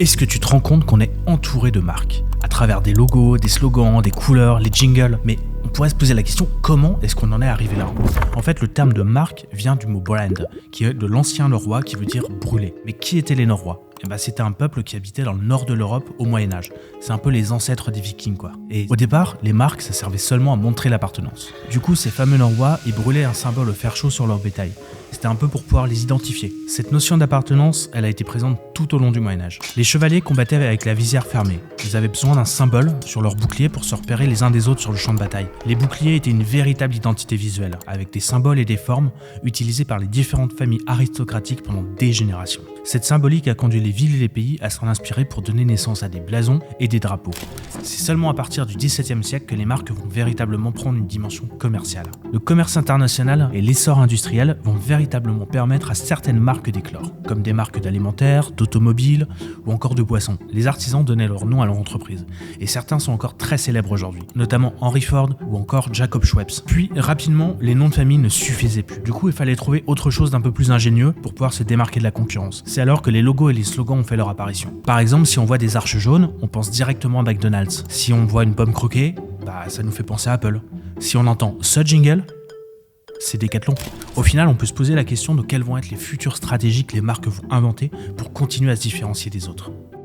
Est-ce que tu te rends compte qu'on est entouré de marques à travers des logos, des slogans, des couleurs, les jingles? Mais on pourrait se poser la question, comment est-ce qu'on en est arrivé là? En fait, le terme de marque vient du mot brand, qui est de l'ancien norrois qui veut dire brûler. Mais qui étaient les Norrois? C'était un peuple qui habitait dans le nord de l'Europe au Moyen-Âge. C'est un peu les ancêtres des Vikings, quoi. Et au départ, les marques, ça servait seulement à montrer l'appartenance. Du coup, ces fameux Norrois, ils brûlaient un symbole au fer chaud sur leur bétail. C'était un peu pour pouvoir les identifier. Cette notion d'appartenance, elle a été présente tout au long du Moyen-Âge. Les chevaliers combattaient avec la visière fermée. Ils avaient besoin d'un symbole sur leur bouclier pour se repérer les uns des autres sur le champ de bataille. Les boucliers étaient une véritable identité visuelle, avec des symboles et des formes utilisés par les différentes familles aristocratiques pendant des générations. Cette symbolique a conduit les villes et les pays à s'en inspirer pour donner naissance à des blasons et des drapeaux. C'est seulement à partir du XVIIe siècle que les marques vont véritablement prendre une dimension commerciale. Le commerce international et l'essor industriel vont véritablement permettre à certaines marques d'éclore, comme des marques d'alimentaire, d'automobiles ou encore de boissons. Les artisans donnaient leur nom à leur entreprise, et certains sont encore très célèbres aujourd'hui, notamment Henry Ford ou encore Jacob Schweppes. Puis, rapidement, les noms de famille ne suffisaient plus. Du coup, il fallait trouver autre chose d'un peu plus ingénieux pour pouvoir se démarquer de la concurrence. C'est alors que les logos et les slogans ont fait leur apparition. Par exemple, si on voit des arches jaunes, on pense directement à McDonald's. Si on voit une pomme croquée, ça nous fait penser à Apple. Si on entend ce jingle, c'est Decathlon. Au final, on peut se poser la question de quelles vont être les futures stratégies que les marques vont inventer pour continuer à se différencier des autres.